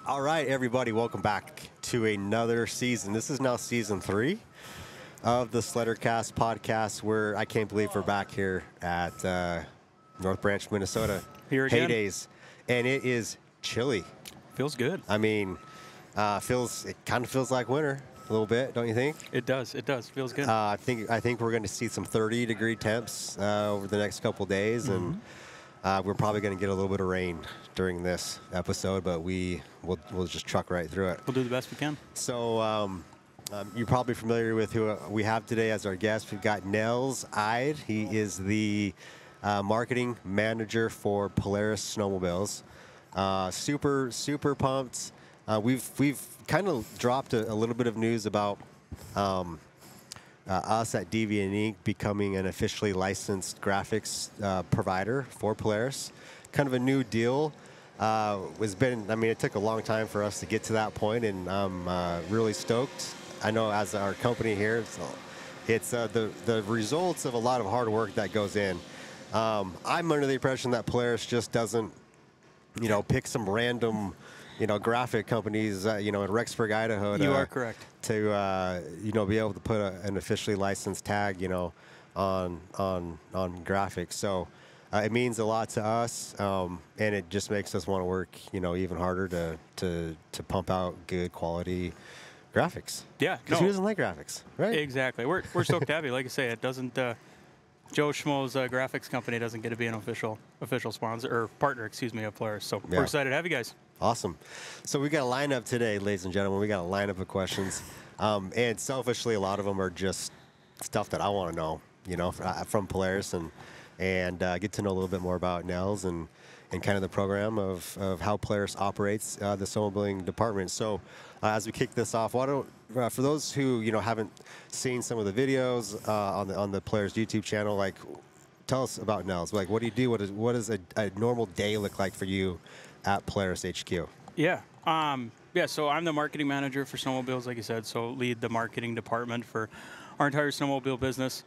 All right, everybody, welcome back to another season. This is now season 3 of the Sledder Cast podcast, where I can't believe we're back here at North Branch, Minnesota. Here again. Heydays, and it is chilly. Feels good. I mean, it kind of feels like winter a little bit, don't you think? It does. It does. Feels good. I think we're going to see some 30-degree temps over the next couple days, and we're probably going to get a little bit of rain during this episode, but we'll just truck right through it. We'll do the best we can. So you're probably familiar with who we have today as our guest. We've got Nels Eide. He is the marketing manager for Polaris Snowmobiles. Super pumped. We've kind of dropped a little bit of news about us at Deviant Inc. becoming an officially licensed graphics provider for Polaris. Kind of a new deal. It took a long time for us to get to that point, and I'm really stoked. I know as our company here, it's the results of a lot of hard work that goes in. I'm under the impression that Polaris just doesn't, pick some random, graphic companies, in Rexburg, Idaho. You are correct. To be able to put an officially licensed tag, on graphics. So it means a lot to us, and it just makes us want to work, even harder to pump out good quality graphics. Yeah, because who doesn't like graphics, right? Exactly. We're stoked to have you. Like I say, it doesn't. Joe Schmo's graphics company doesn't get to be an official sponsor or partner, of Polaris. So we're excited to have you guys. Awesome. So we got a lineup today, ladies and gentlemen. We got a lineup of questions, and selfishly, a lot of them are just stuff that I want to know, from Polaris, and get to know a little bit more about Nels and kind of the program of how Polaris operates the snowmobiling department. So as we kick this off, why don't for those who haven't seen some of the videos on the Polaris YouTube channel, like, tell us about Nels. Like, what do you do? What does a normal day look like for you at Polaris HQ? Yeah. So I'm the marketing manager for snowmobiles, like you said. So lead the marketing department for our entire snowmobile business.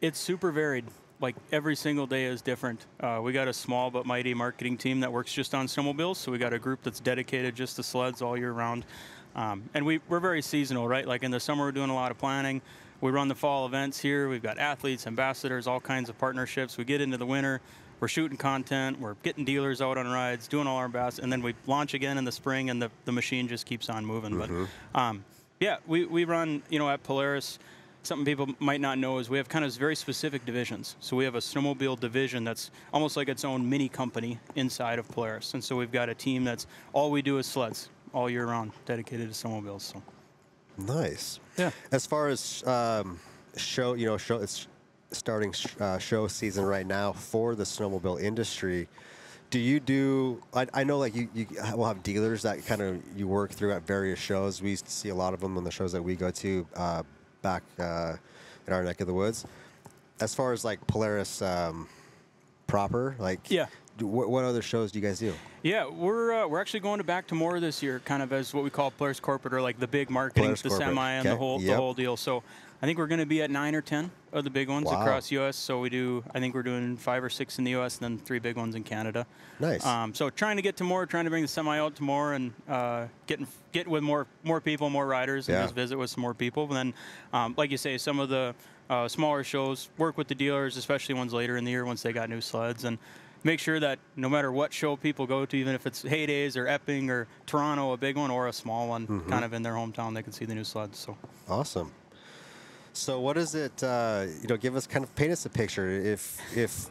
It's super varied. Like, every single day is different. We got a small but mighty marketing team that works just on snowmobiles. So we got a group that's dedicated just to sleds all year round. And we're very seasonal, right? Like, in the summer, we're doing a lot of planning. We run the fall events here. We've got athletes, ambassadors, all kinds of partnerships. We get into the winter. We're shooting content. We're getting dealers out on rides, doing all our ambassadors. And then we launch again in the spring, and the machine just keeps on moving. But, we run, at Polaris. Something people might not know is we have kind of very specific divisions. So we have a snowmobile division that's almost like its own mini company inside of Polaris. And so we've got a team that's all we do is sleds all year round, dedicated to snowmobiles. So nice. Yeah. As far as show, it's starting show season right now for the snowmobile industry. Do you do? I know, like, you will have dealers that kind of you work through at various shows. We used to see a lot of them on the shows that we go to. Back in our neck of the woods. As far as, like, Polaris proper, like, what other shows do you guys do? Yeah, we're actually going back to more this year, kind of as what we call Polaris Corporate, or like the big marketing, Polaris the Corporate. semi, and the whole deal. So I think we're going to be at 9 or 10 of the big ones across U.S. So I think we're doing 5 or 6 in the U.S. and then 3 big ones in Canada. Nice. So trying to get to more, trying to bring the semi out to more, and get with more people, more riders, and just visit with some more people. And then, like you say, some of the smaller shows, work with the dealers, especially ones later in the year once they got new sleds, and make sure that no matter what show people go to, even if it's Heydays or Epping or Toronto, a big one or a small one, kind of in their hometown, they can see the new sleds. So awesome. So what is it, give us, kind of paint us a picture. If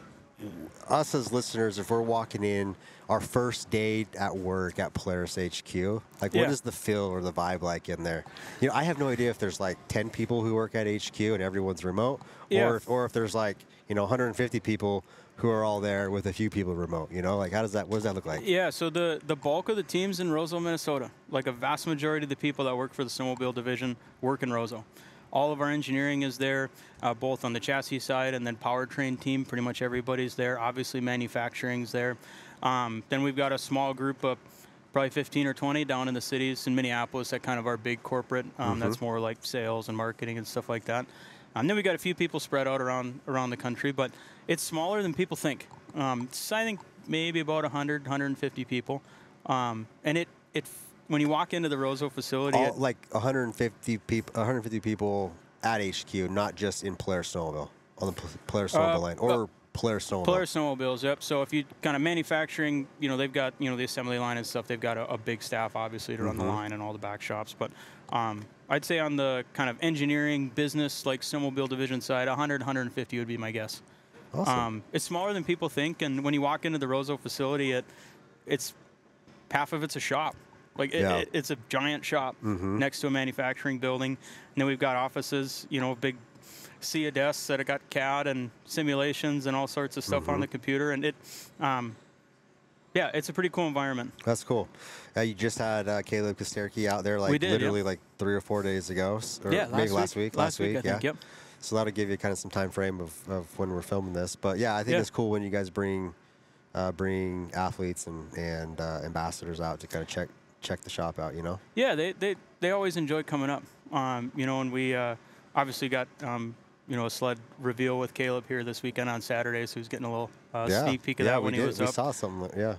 us as listeners, if we're walking in our first day at work at Polaris HQ, like, what is the feel or the vibe like in there? I have no idea if there's like 10 people who work at HQ and everyone's remote, or if there's like, 150 people who are all there with a few people remote. Like, what does that look like? Yeah, so the bulk of the team's in Roseville, Minnesota. Like, a vast majority of the people that work for the snowmobile division work in Roseville. All of our engineering is there, both on the chassis side and then powertrain team. Pretty much everybody's there. Obviously, manufacturing's there. Then we've got a small group of probably 15 or 20 down in the cities in Minneapolis at kind of our big corporate. That's more like sales and marketing and stuff like that. Then we got a few people spread out around the country, but it's smaller than people think. I think maybe about 100, 150 people. And when you walk into the Roseau facility, Like 150 people at HQ, not just in Polaris Snowmobile, on the Polaris Snowmobile line, or Polaris Snowmobile. Polaris Snowmobiles, yep. So if you kind of manufacturing, they've got, the assembly line and stuff. They've got a big staff, obviously, to run the line and all the back shops. But I'd say on the kind of engineering business, like snowmobile division side, 100, 150 would be my guess. Awesome. It's smaller than people think, and when you walk into the Roseau facility, it's half of it's a shop. Like it's a giant shop next to a manufacturing building, and then we've got offices, big sea of desks that have got CAD and simulations and all sorts of stuff on the computer, and it's a pretty cool environment. That's cool. You just had Caleb Kosterke out there, like literally like 3 or 4 days ago, or maybe last week. Last week, I think, yep. So that'll give you kind of some time frame of when we're filming this. But yeah, I think it's cool when you guys bring athletes and ambassadors out to kind of check the shop out. Yeah, they always enjoy coming up. And we obviously got a sled reveal with Caleb here this weekend on Saturday, so he's getting a little sneak peek of that when he was up. We saw something, yeah,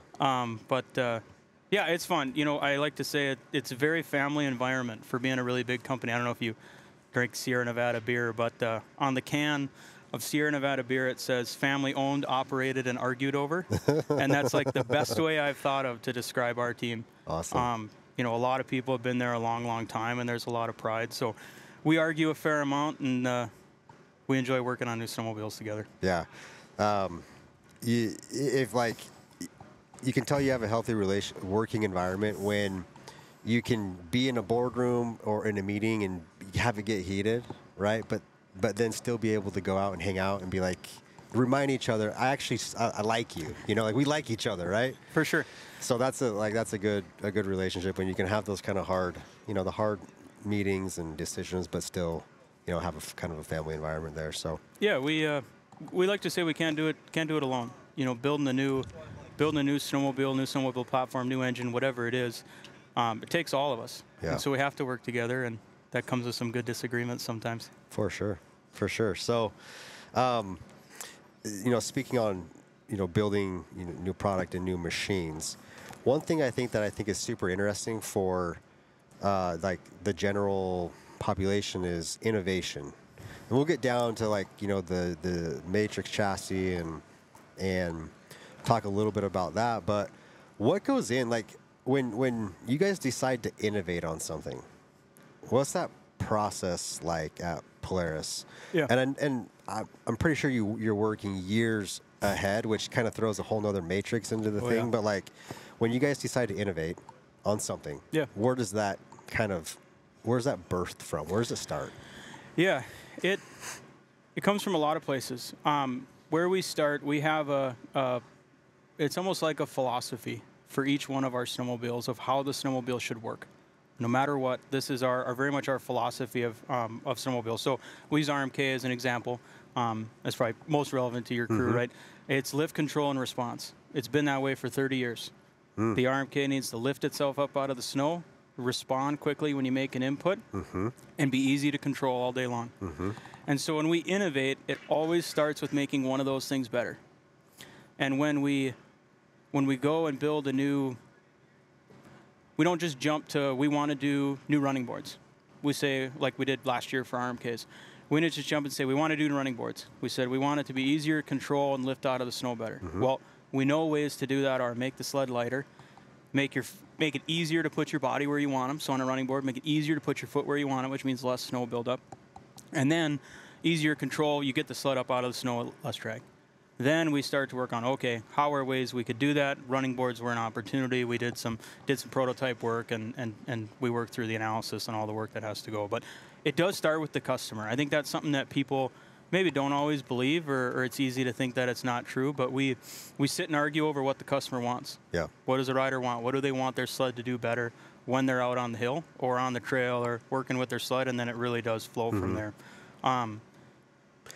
it's fun. I like to say it's a very family environment for being a really big company. I don't know if you drink Sierra Nevada beer, but on the can of Sierra Nevada beer, it says family owned, operated, and argued over. And that's like the best way I've thought of to describe our team. Awesome. A lot of people have been there a long, long time, and there's a lot of pride. So we argue a fair amount, and we enjoy working on new snowmobiles together. Yeah. You can tell you have a healthy working environment when you can be in a boardroom or in a meeting and have it get heated, right? But then still be able to go out and hang out and be like, remind each other, I like you. Like we like each other, right? For sure. So that's a good relationship when you can have those kind of hard, the hard meetings and decisions, but still, have a kind of a family environment there. So yeah, we like to say we can't do it alone. Building a new snowmobile platform, new engine, whatever it is, it takes all of us. Yeah. And so we have to work together, and that comes with some good disagreements sometimes. For sure. So, speaking on, building new product and new machines, one thing I think is super interesting for like the general population is innovation. And we'll get down to like, the matrix chassis and talk a little bit about that. But what goes in, like when you guys decide to innovate on something, what's that process like at Polaris? Yeah. And I'm pretty sure you're working years ahead, which kind of throws a whole nother matrix into the thing. Yeah. But like when you guys decide to innovate on something, where does that birthed from? Where does it start? Yeah, it comes from a lot of places. Where we start, we have it's almost like a philosophy for each one of our snowmobiles of how the snowmobile should work. No matter what, this is very much our philosophy of snowmobiles. So we use RMK as an example. That's probably most relevant to your crew, right? It's lift, control, and response. It's been that way for 30 years. The RMK needs to lift itself up out of the snow, respond quickly when you make an input, and be easy to control all day long. And so when we innovate, it always starts with making one of those things better. And when we go and build we don't just jump to, we want to do new running boards. We say, like we did last year for RMKs, we didn't just jump and say, we want to do running boards. We said, we want it to be easier to control and lift out of the snow better. Well, we know ways to do that are make the sled lighter, make it easier to put your body where you want them. So on a running board, make it easier to put your foot where you want it, which means less snow buildup. And then easier control, you get the sled up out of the snow with less drag. Then we start to work on, okay, how are ways we could do that? Running boards were an opportunity. We did some prototype work, and we worked through the analysis and all the work that has to go. But it does start with the customer. I think that's something that people maybe don't always believe, or it's easy to think that it's not true. But we sit and argue over what the customer wants. Yeah. What does the rider want? What do they want their sled to do better when they're out on the hill or on the trail or working with their sled? And then it really does flow from there.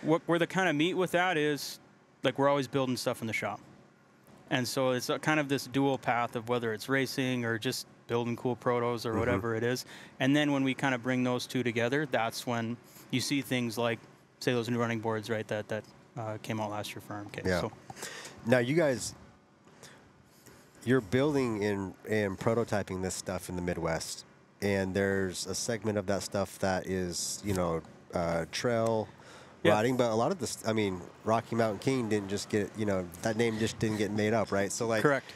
Where the kind of meat with that is, like, we're always building stuff in the shop. And so it's kind of this dual path of whether it's racing or just building cool protos or whatever it is. And then when we kind of bring those two together, that's when you see things like, say, those new running boards, right, that came out last year for RMK. Yeah. So. Now, you guys, you're building and prototyping this stuff in the Midwest, and there's a segment of that stuff that is, trail riding, but a lot of this, I mean, Rocky Mountain King didn't just get, that name just didn't get made up, right? So, like, Correct.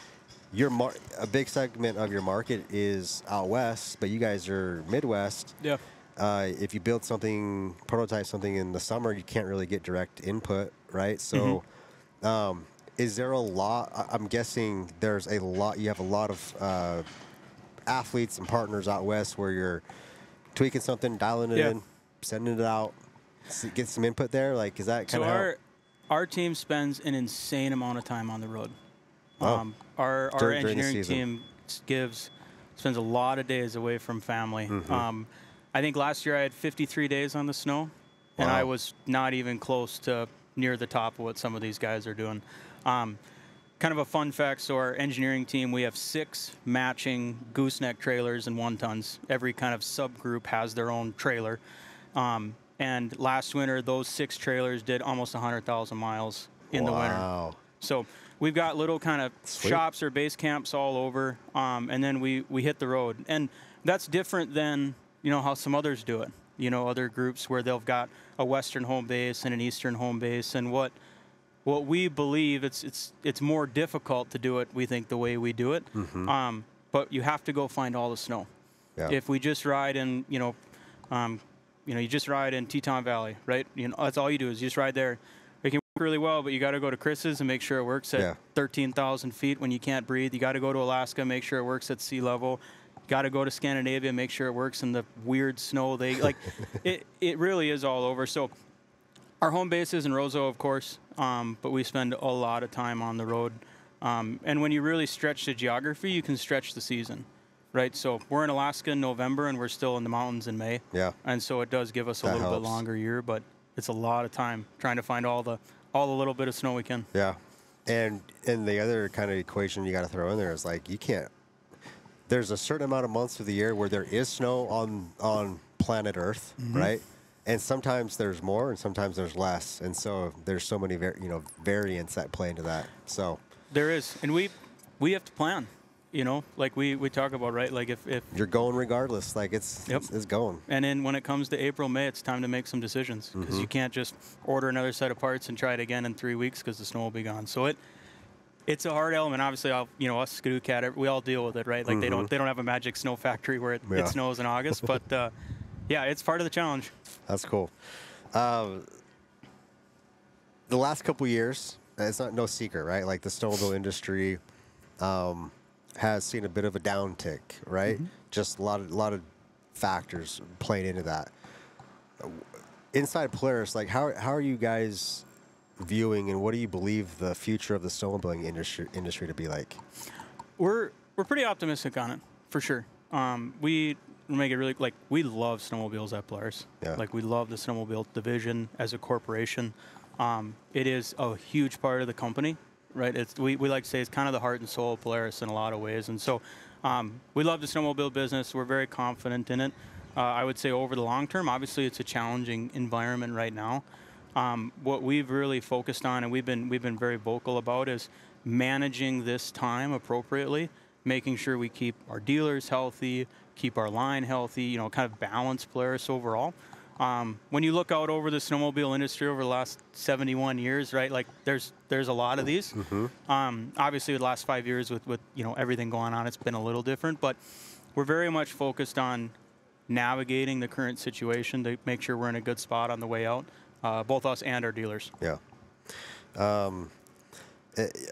A big segment of your market is out west, but you guys are Midwest. Yeah. If you build something, prototype something in the summer, you can't really get direct input, right? So, is there a lot? I'm guessing there's a lot. You have a lot of athletes and partners out west where you're tweaking something, dialing it in, sending it out, get some input there. Like, is that kind of so our team spends an insane amount of time on the road. Our engineering team spends a lot of days away from family. I think last year I had 53 days on the snow, and I was not even close to near the top of what some of these guys are doing. Kind of a fun fact, so our engineering team, we have 6 matching gooseneck trailers and 1-tons. Every kind of subgroup has their own trailer. And last winter, those 6 trailers did almost 100,000 miles in the winter. So we've got little kind of shops or base camps all over, and then we hit the road. And that's different than, how some others do it. Other groups where they've got a western home base and an eastern home base, and what we believe, it's more difficult to do it, we think, the way we do it. But you have to go find all the snow. If we just ride in, you just ride in Teton Valley, right? That's all you do is you just ride there. It can work really well, but you got to go to Chris's and make sure it works at 13,000 feet when you can't breathe. You got to go to Alaska, make sure it works at sea level. Got to go to Scandinavia, make sure it works in the weird snow. It really is all over. So our home base is in Roseau, of course, but we spend a lot of time on the road. And when you really stretch the geography, you can stretch the season, right? So we're in Alaska in November, and we're still in the mountains in May. And so it does give us a little bit longer year, but it's a lot of time trying to find all the little bit of snow we can. And the other kind of equation you got to throw in there is, like, you can't. There's a certain amount of months of the year where there is snow on planet Earth, right? And sometimes there's more, and sometimes there's less, and so there's so many variants that play into that. So there is, and we have to plan. Like we talk about, right? Like if you're going regardless, like it's going. And then when it comes to April, May, it's time to make some decisions, because you can't just order another set of parts and try it again in 3 weeks because the snow will be gone. So it's a hard element. Obviously, us Skidoo Cat, we all deal with it, right? Like they don't have a magic snow factory where it snows in August, but it's part of the challenge. That's cool. The last couple years, it's no secret, right? Like, the snowmobile industry has seen a bit of a downtick, right? Just a lot of factors playing into that. Inside Polaris, like, how are you guys viewing, and what do you believe the future of the snowmobiling industry to be like? We're pretty optimistic on it, for sure. We make it really, like, we love snowmobiles at Polaris. Like, we love the snowmobile division as a corporation. It is a huge part of the company, right? We like to say it's kind of the heart and soul of Polaris in a lot of ways. And so we love the snowmobile business. We're very confident in it. I would say over the long term, obviously it's a challenging environment right now. What we've really focused on, and we've been very vocal about, is managing this time appropriately, making sure we keep our dealers healthy, keep our line healthy, kind of balance Polaris overall. When you look out over the snowmobile industry over the last 71 years, right, like there's a lot of these. Obviously, the last 5 years with everything going on, it's been a little different, but we're very much focused on navigating the current situation to make sure we're in a good spot on the way out. Both us and our dealers.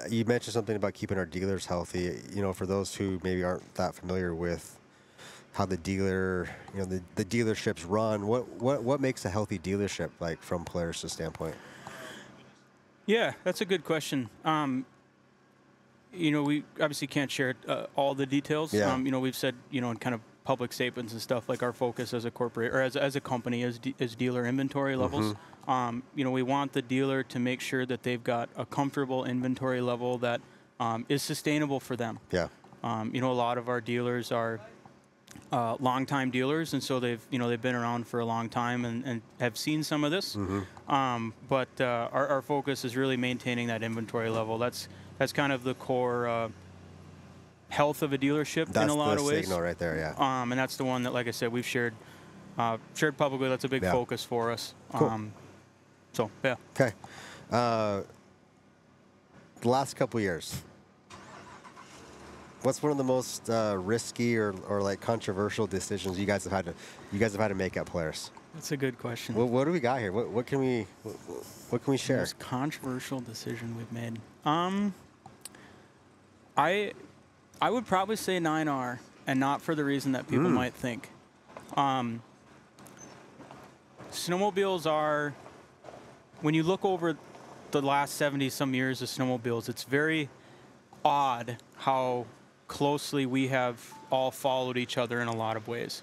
You mentioned something about keeping our dealers healthy. For those who maybe aren't that familiar with how the dealer, the dealerships run, what makes a healthy dealership, like, from Polaris' standpoint? Yeah, that's a good question. We obviously can't share all the details. We've said, in kind of public statements and stuff, like, our focus as a corporate or as a company is dealer inventory levels. We want the dealer to make sure that they've got a comfortable inventory level that is sustainable for them. A lot of our dealers are long-time dealers, and so they've been around for a long time and have seen some of this. But our focus is really maintaining that inventory level. That's kind of the core health of a dealership in a lot of ways. That's the signal right there, yeah. And that's the one that, like I said, we've shared publicly. That's a big focus for us. Cool. So, yeah. Okay. The last couple years, what's one of the most risky or like controversial decisions you guys have had to make at Polaris? That's a good question. What do we got here? What can we share? Most controversial decision we've made. I would probably say 9R, and not for the reason that people might think. Snowmobiles are, when you look over the last 70-some years of snowmobiles, it's very odd how closely we have all followed each other in a lot of ways,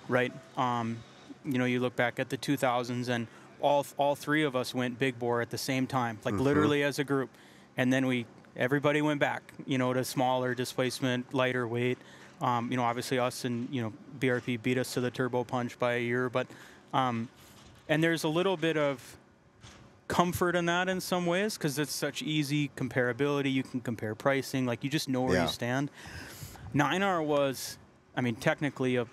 right? You know, you look back at the 2000s, and all three of us went big bore at the same time, like literally as a group, and then everybody went back, you know, to smaller displacement, lighter weight. You know, obviously us and, you know, BRP beat us to the turbo punch by a year, but and there's a little bit of comfort in that in some ways, because it's such easy comparability. You can compare pricing, like you just know where you stand. 9R was, I mean, technically a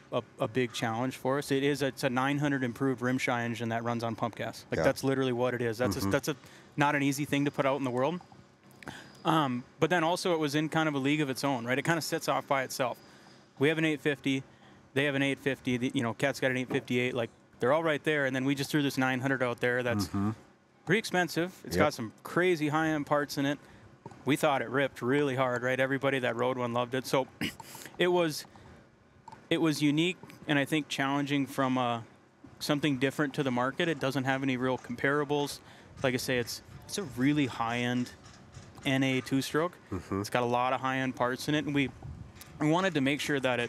big challenge for us. It's a 900 improved rimshy engine that runs on pump gas. Like that's literally what it is. That's not an easy thing to put out in the world. But then also it was in kind of a league of its own, right? It kind of sits off by itself. We have an 850, they have an 850. You know, Cat's got an 858. Like they're all right there, and then we just threw this 900 out there. That's pretty expensive. It's got some crazy high-end parts in it. We thought it ripped really hard, right? Everybody that rode one loved it. So it was unique, and I think challenging from something different to the market. It doesn't have any real comparables. Like I say, it's a really high-end NA two-stroke. It's got a lot of high-end parts in it, and we wanted to make sure that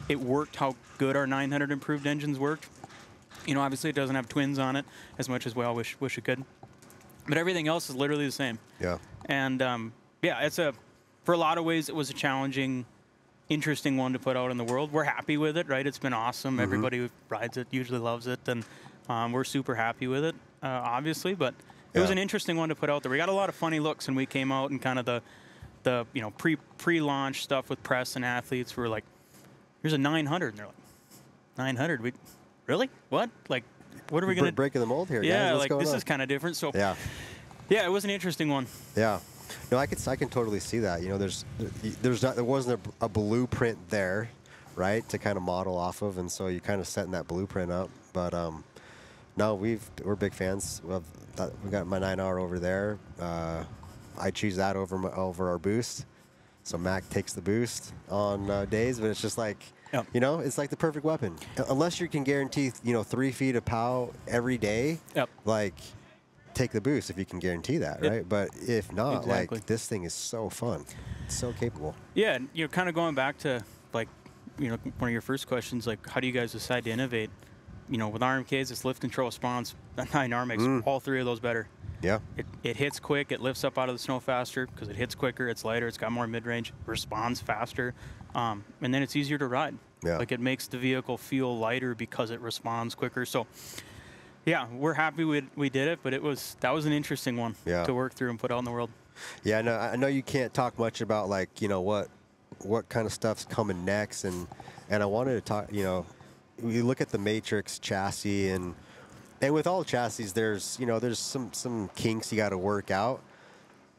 it worked how good our 900 improved engines worked. You know, obviously it doesn't have twins on it as much as we all wish it could, but everything else is literally the same. Yeah. And yeah, for a lot of ways it was a challenging, interesting one to put out in the world. We're happy with it, right? It's been awesome. Everybody who rides it usually loves it, and we're super happy with it, obviously. But it was an interesting one to put out there. We got a lot of funny looks, and we came out and kind of the you know pre-launch stuff with press and athletes. We were like, "Here's a 900," and they're like, "900? Really? What? Like, what are we going to breaking the mold here? Yeah, guys. like this is kind of different." So yeah, it was an interesting one. Yeah, no, I can totally see that. You know, there wasn't a blueprint there, right, to kind of model off of, and so you kind of setting that blueprint up. But no, we're big fans. We got my 9R over there. I choose that over our boost. So Mac takes the boost on days, but it's just like. Yep. You know, it's like the perfect weapon. Unless you can guarantee, 3 feet of POW every day, like, take the boost if you can guarantee that, right? But if not, like, this thing is so fun. It's so capable. Yeah, you're kind of going back to, like, one of your first questions, like, how do you guys decide to innovate? You know, with RMKs, it's lift, control, response. 9R makes all three of those better. Yeah. It hits quick. It lifts up out of the snow faster because it hits quicker. It's lighter. It's got more mid-range. Responds faster. And then it's easier to ride. Yeah. Like, it makes the vehicle feel lighter because it responds quicker. So, yeah, we're happy we did it, but that was an interesting one to work through and put out in the world. Yeah, I know you can't talk much about, like, what kind of stuff's coming next. And I wanted to talk, we look at the Matrix chassis, and with all chassis, there's some kinks you got to work out.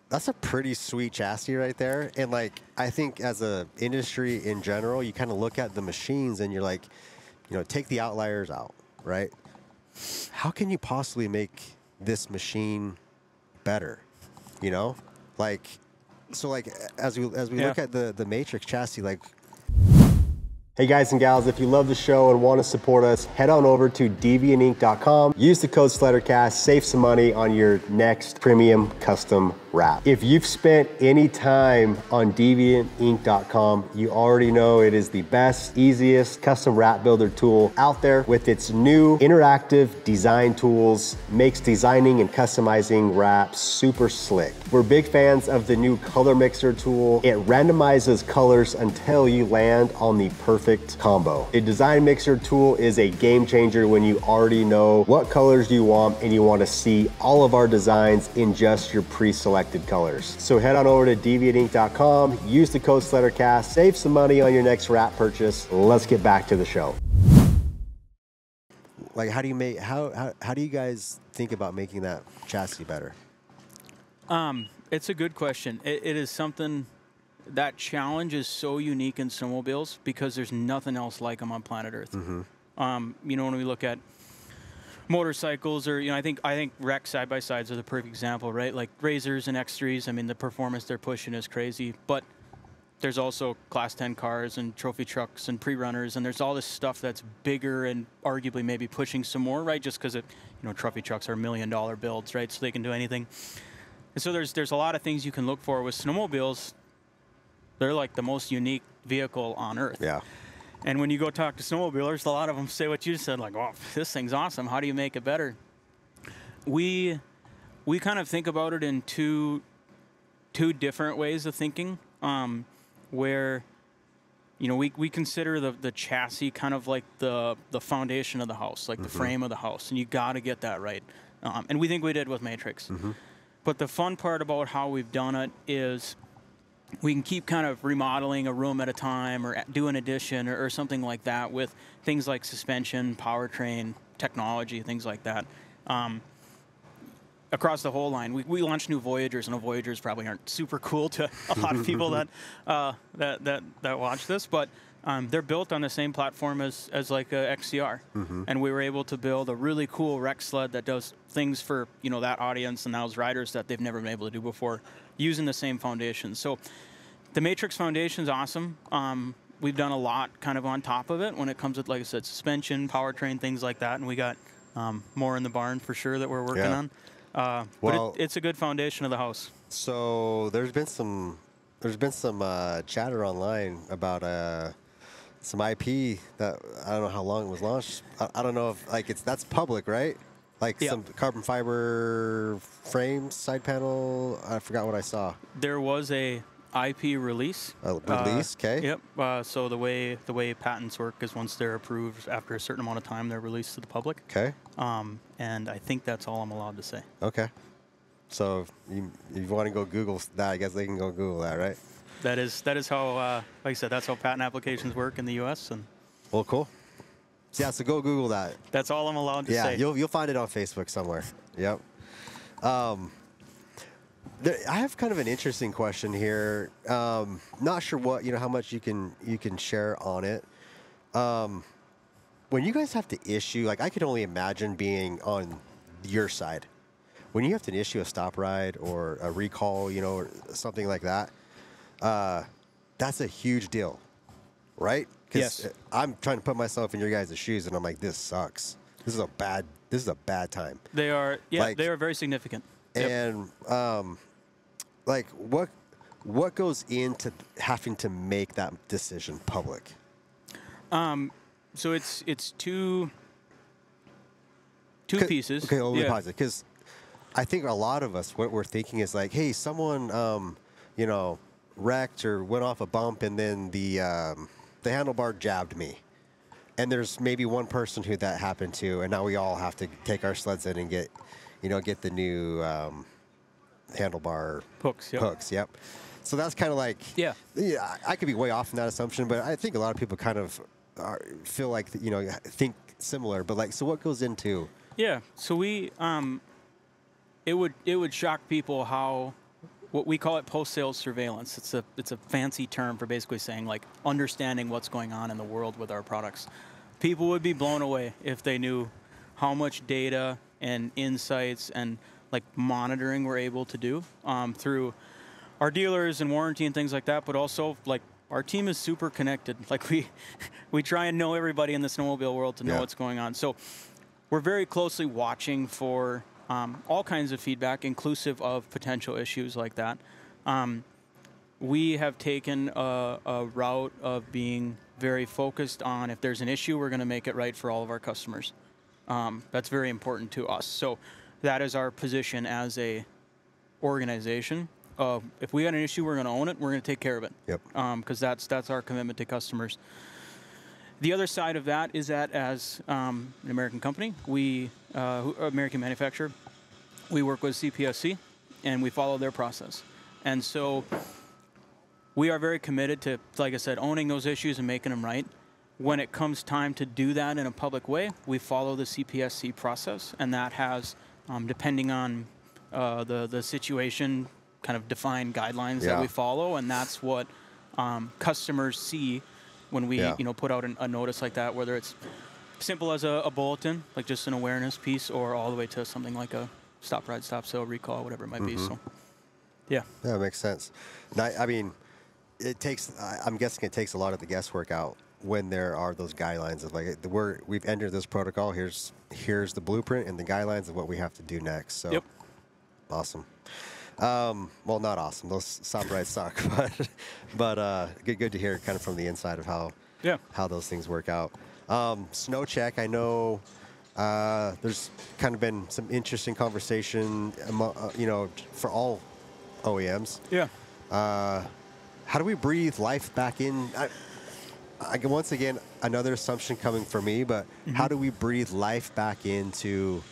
That's a pretty sweet chassis right there. And, like, I think as a industry in general, you kind of look at the machines and you're like, take the outliers out, right? How can you possibly make this machine better? Like, so, like, as we look at the Matrix chassis, like, hey guys and gals, if you love the show and want to support us, head on over to deviantinc.com. Use the code SledderCast, save some money on your next premium custom wrap. If you've spent any time on deviantinc.com, you already know it is the best, easiest custom wrap builder tool out there. With its new interactive design tools, makes designing and customizing wraps super slick. We're big fans of the new color mixer tool. It randomizes colors until you land on the perfect combo. The design mixer tool is a game changer when you already know what colors you want and you want to see all of our designs in just your pre-selected selected colors. So head on over to deviantinc.com, use the code SledderCast, save some money on your next wrap purchase. Let's get back to the show. Like, how do you guys think about making that chassis better? It's a good question. It is something, that challenge is so unique in snowmobiles because there's nothing else like them on planet Earth. When we look at motorcycles, or I think wreck side by sides are the perfect example, right? Like Razors and X3s. I mean, the performance they're pushing is crazy, but there's also Class 10 cars and trophy trucks and pre-runners, and there's all this stuff that's bigger and arguably maybe pushing some more, right? Just because trophy trucks are $1 million builds, right? So they can do anything. And so there's a lot of things you can look for with snowmobiles. They're like the most unique vehicle on Earth. Yeah. And when you go talk to snowmobilers, a lot of them say what you said, like, "Oh, this thing's awesome. How do you make it better?" We kind of think about it in two different ways of thinking, where we consider the chassis kind of like the foundation of the house, like the frame of the house, and you got to get that right. And we think we did with Matrix. But the fun part about how we've done it is we can keep kind of remodeling a room at a time or do an addition or something like that with things like suspension, powertrain, technology, things like that. Across the whole line, we launched new Voyagers, and the Voyagers probably aren't super cool to a lot of people that watch this, but they're built on the same platform as like a XCR, and we were able to build a really cool wreck sled that does things for that audience and those riders that they've never been able to do before, using the same foundation. So the Matrix foundation is awesome. We've done a lot kind of on top of it when it comes to, like I said, suspension, powertrain, things like that, and we got more in the barn for sure that we're working on. But it's a good foundation of the house. So there's been some chatter online about some IP that I don't know how long it was launched. I don't know if that's public, right? Like some carbon fiber frames, side panel. I forgot what I saw. There was a IP release. Okay. Yep. So the way patents work is once they're approved, after a certain amount of time, they're released to the public. Okay. And I think that's all I'm allowed to say. Okay. So if you want to go Google that, I guess they can go Google that, right? That is how, like I said, that's how patent applications work in the U.S. And well, cool. Yeah, so go Google that. That's all I'm allowed to say. Yeah, you'll find it on Facebook somewhere. Yep. I have kind of an interesting question here. Not sure what how much you can share on it. When you guys have to issue, like I could only imagine being on your side. When you have to issue a stop ride or a recall, or something like that, that's a huge deal, right? Yes. I'm trying to put myself in your guys' shoes, and I'm like, this sucks. This is a bad time. They are, they are very significant. And like, what goes into having to make that decision public? So it's two pieces. Okay, let me pause it, because I think a lot of us, what we're thinking is like, hey, someone wrecked or went off a bump, and then the handlebar jabbed me, and there's maybe one person who that happened to, and now we all have to take our sleds in and get the new handlebar hooks. Yep. So that's kind of like, yeah, I could be way off in that assumption, but I think a lot of people kind of feel like think similar. But like, so what goes into? Yeah. So we it would shock people how, what we call it, post-sales surveillance. It's a fancy term for basically saying like understanding what's going on in the world with our products. People would be blown away if they knew how much data and insights and like monitoring we're able to do through our dealers and warranty and things like that. But also, like, our team is super connected. Like we try and know everybody in the snowmobile world to know what's going on. So we're very closely watching for all kinds of feedback, inclusive of potential issues like that. We have taken a route of being very focused on, if there's an issue, we're going to make it right for all of our customers. That's very important to us. So that is our position as a organization. If we got an issue, we're going to own it. We're going to take care of it. Yep. Because that's our commitment to customers. The other side of that is that as an American company, American manufacturer, we work with CPSC, and we follow their process. And so we are very committed to, like I said, owning those issues and making them right. When it comes time to do that in a public way, we follow the CPSC process, and that has, depending on the situation, kind of defined guidelines that we follow, and that's what customers see when we put out a notice like that, whether it's simple as a bulletin, like just an awareness piece, or all the way to something like a stop ride, stop sale, recall, whatever it might be. So, yeah, that makes sense. Now, I mean, it takes. I'm guessing it takes a lot of the guesswork out when there are those guidelines of like we've entered this protocol. Here's the blueprint and the guidelines of what we have to do next. So, awesome. Well, not awesome. Those stop rides suck, but good to hear kind of from the inside of how those things work out. SnowCheck, I know there's kind of been some interesting conversation, for all OEMs. Yeah. How do we breathe life back in? Once again, another assumption coming from me, but how do we breathe life back into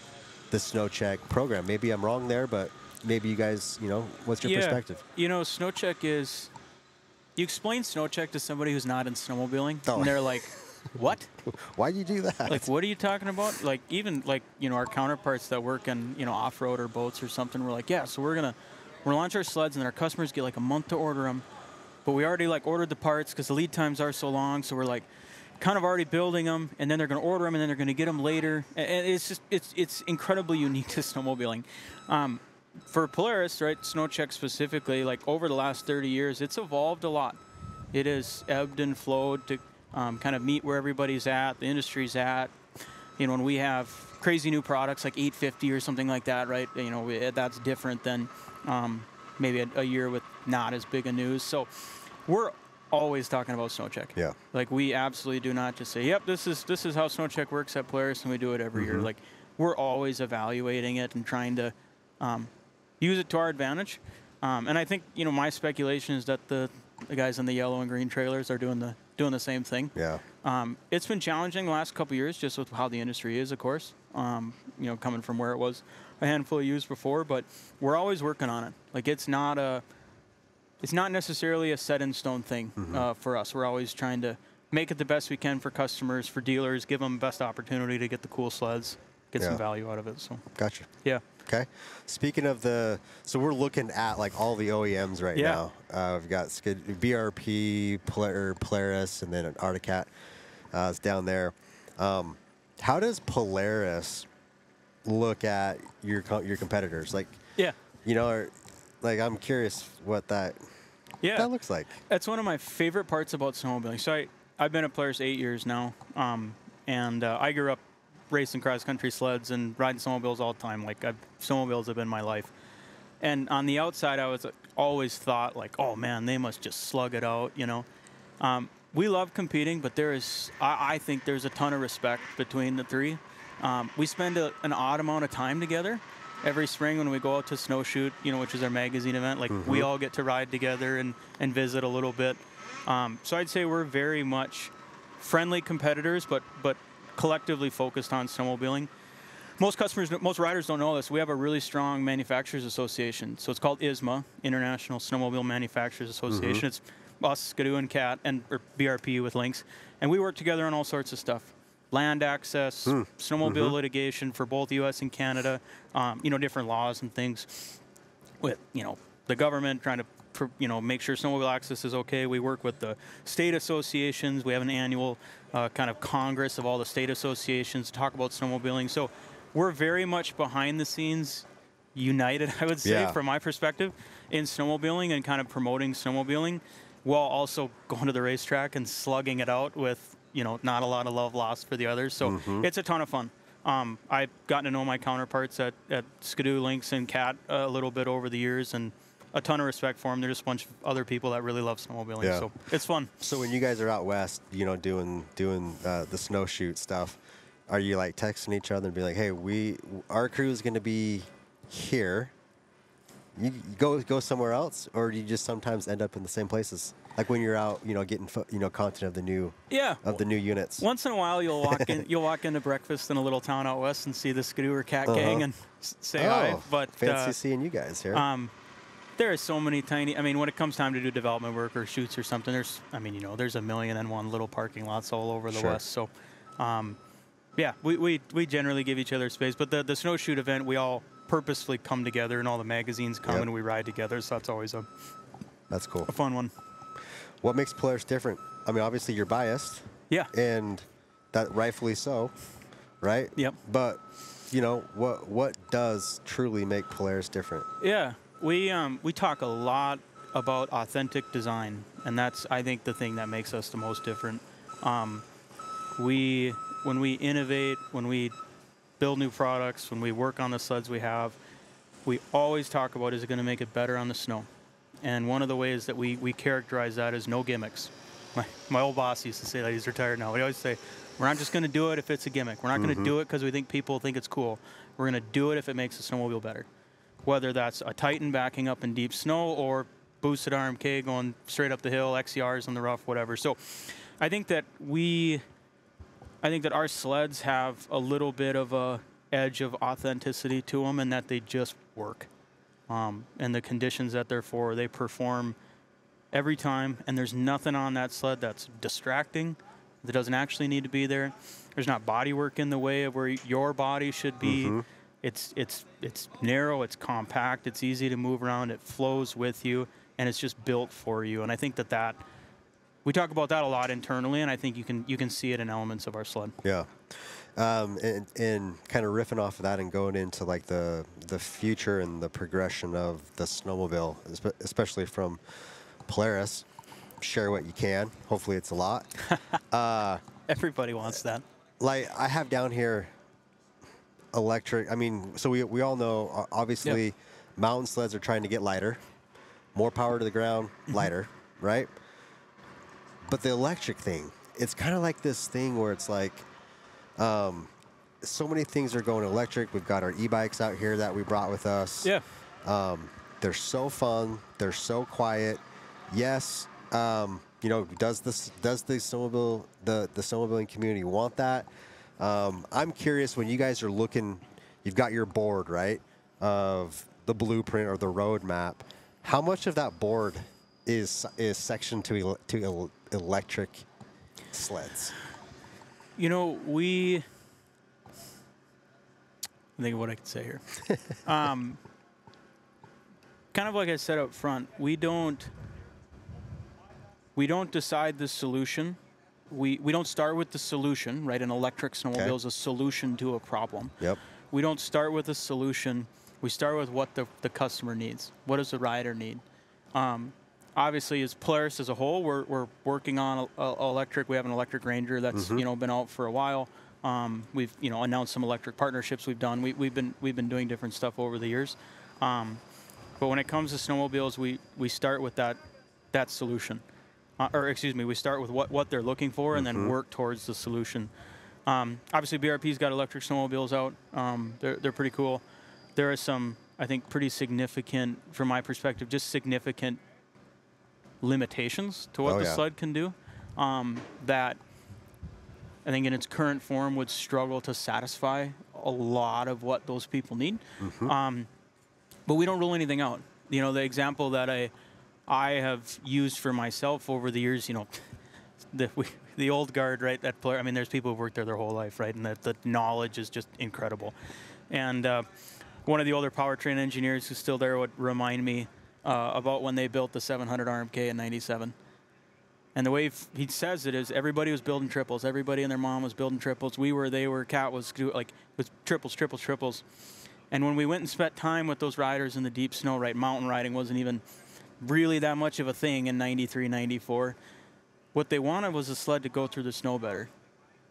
the SnowCheck program? Maybe I'm wrong there, but maybe you guys, what's your perspective? SnowCheck is, you explain SnowCheck to somebody who's not in snowmobiling, and they're like, what? Why do you do that? Like, what are you talking about? Like, even like, our counterparts that work in, off-road or boats or something, we're like, so we're launch our sleds, and then our customers get like a month to order them. But we already like ordered the parts because the lead times are so long. So we're like kind of already building them, and then they're going to order them, and then they're going to get them later. And it's just, it's incredibly unique to snowmobiling. For Polaris, right, SnowCheck specifically, like over the last 30 years, it's evolved a lot. It has ebbed and flowed to kind of meet where everybody's at, the industry's at. When we have crazy new products like 850 or something like that, right, that's different than maybe a year with not as big a news. So we're always talking about SnowCheck. Yeah. Like, we absolutely do not just say, yep, this is how SnowCheck works at Polaris, and we do it every year. Like, we're always evaluating it and trying to use it to our advantage. And I think, my speculation is that the guys in the yellow and green trailers are doing the same thing. Yeah. It's been challenging the last couple of years, just with how the industry is, of course. Coming from where it was a handful of years before, but we're always working on it. Like, it's not necessarily a set in stone thing for us. We're always trying to make it the best we can for customers, for dealers, give them the best opportunity to get the cool sleds, get some value out of it. So. Gotcha. Yeah. Okay. Speaking of so we're looking at like all the OEMs right now. We've got BRP, Polaris, and then an Arctic is down there. How does Polaris look at your competitors? Like, like I'm curious what that looks like. That's one of my favorite parts about snowmobiling. So I've been at Polaris 8 years now, and I grew up racing cross-country sleds and riding snowmobiles all the time. Like, snowmobiles have been my life. And on the outside, I was always thought, like, oh, man, they must just slug it out, We love competing, but I think there's a ton of respect between the three. We spend an odd amount of time together. Every spring when we go out to Snowshoot, which is our magazine event, like, we all get to ride together and visit a little bit. So I'd say we're very much friendly competitors, but collectively focused on snowmobiling. Most riders don't know this. We have a really strong manufacturers association. So it's called ISMA, International Snowmobile Manufacturers Association. It's us, Skidoo, and Cat, or BRP with Lynx. And we work together on all sorts of stuff. Land access, snowmobile litigation for both U.S. and Canada, different laws and things with, the government trying to make sure snowmobile access is okay. We work with the state associations. We have an annual kind of congress of all the state associations to talk about snowmobiling. So we're very much behind the scenes, united, I would say, from my perspective, in snowmobiling and kind of promoting snowmobiling, while also going to the racetrack and slugging it out with, not a lot of love lost for the others. So it's a ton of fun. I've gotten to know my counterparts at Skidoo, Lynx, and Cat a little bit over the years, and a ton of respect for them. They're just a bunch of other people that really love snowmobiling, so it's fun. So when you guys are out west, doing the snowshoot stuff, are you like texting each other and be like, hey, our crew is going to be here, you go somewhere else, or do you just sometimes end up in the same places? Like when you're out, getting content of the new units. Once in a while, you'll walk into breakfast in a little town out west and see the Skidoo or Cat Gang and say hi. But fancy seeing you guys here. There are so many tiny. I mean, when it comes time to do development work or shoots or something, there's a million and one little parking lots all over the west. So, yeah, we generally give each other space. But the snowshoot event, we all purposefully come together, and all the magazines come and we ride together. So that's always that's cool. A fun one. What makes Polaris different? I mean, obviously you're biased. Yeah. And that rightfully so, right? Yep. But what does truly make Polaris different? Yeah. We talk a lot about authentic design, and that's, I think, the thing that makes us the most different. When we innovate, when we build new products, when we work on the sleds we have, we always talk about, is it going to make it better on the snow? And one of the ways that we characterize that is no gimmicks. My old boss used to say that. He's retired now. We always say, we're not just going to do it if it's a gimmick. We're not going to do it because we think people think it's cool. We're going to do it if it makes the snowmobile better. Whether that's a Titan backing up in deep snow or boosted RMK going straight up the hill, XCRs on the rough, whatever. So I think that our sleds have a little bit of a edge of authenticity to them, and that they just work. And the conditions that they're for, they perform every time, and there's nothing on that sled that's distracting, that doesn't actually need to be there. There's not body work in the way of where your body should be. It's narrow, it's compact, it's easy to move around, it flows with you, and it's just built for you. And I think that we talk about that a lot internally, and I think you can see it in elements of our sled. Yeah. And kind of riffing off of that and going into like the future and the progression of the snowmobile, especially from Polaris. Share what you can. Hopefully it's a lot. Everybody wants that. Like I have down here electric. I mean, so we all know, obviously, mountain sleds are trying to get lighter. More power to the ground, lighter, right? But the electric thing, it's kind of like this thing where it's like, so many things are going electric. We've got our e-bikes out here that we brought with us. Yeah. They're so fun. They're so quiet. Yes. Does the snowmobiling community want that? I'm curious, when you guys are looking, you've got your board, right, of the blueprint or the roadmap. How much of that board is sectioned to electric sleds? I think of what I could say here. Kind of like I said up front, we don't decide the solution. We don't start with the solution, right? An electric snowmobile is a solution to a problem. Yep. We don't start with a solution. We start with what the customer needs. What does the rider need? Obviously, as Polaris as a whole, we're working on electric. We have an electric Ranger that's been out for a while. We've announced some electric partnerships we've done. We've been doing different stuff over the years. But when it comes to snowmobiles, we start with that solution. We start with what they're looking for and then work towards the solution. Obviously, BRP's got electric snowmobiles out. They're pretty cool. There are some, I think, pretty significant, from my perspective, just significant limitations to what the sled can do that I think in its current form would struggle to satisfy a lot of what those people need. But we don't rule anything out. The example that I have used for myself over the years, the old guard, right? That Polaris, I mean, there's people who've worked there their whole life, right? And the knowledge is just incredible. And one of the older powertrain engineers who's still there would remind me about when they built the 700 RMK in '97. And the way he says it is, everybody was building triples. Everybody and their mom was building triples. We were, they were, Cat was, like, it was triples. And when we went and spent time with those riders in the deep snow, right, mountain riding wasn't even really that much of a thing in '93, '94. What they wanted was a sled to go through the snow better.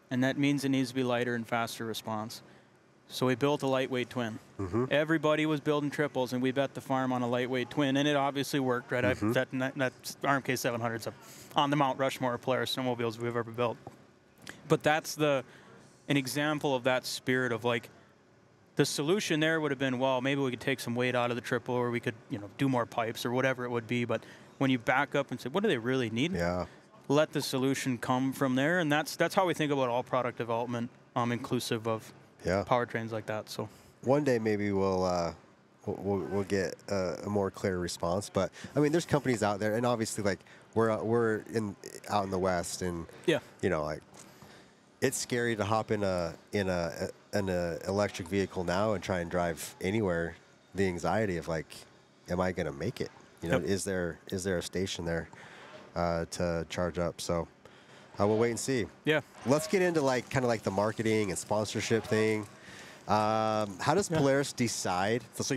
And that means it needs to be lighter and faster response. So we built a lightweight twin. Everybody was building triples, and we bet the farm on a lightweight twin, and it obviously worked, right? That RMK 700's on the Mount Rushmore of Polaris snowmobiles we've ever built. But that's an example of that spirit of, like, the solution there would have been, well, maybe we could take some weight out of the triple, or we could, do more pipes or whatever it would be. But when you back up and say, what do they really need? Yeah. Let the solution come from there, and that's how we think about all product development, inclusive of powertrains like that. So one day maybe we'll get a more clear response. But I mean, there's companies out there, and obviously, like we're out in the West, and like it's scary to hop in an electric vehicle now and try and drive anywhere. The anxiety of like, am I going to make it? Is there a station there to charge up? So we'll wait and see. Yeah. Let's get into kind of the marketing and sponsorship thing. How does Polaris decide? So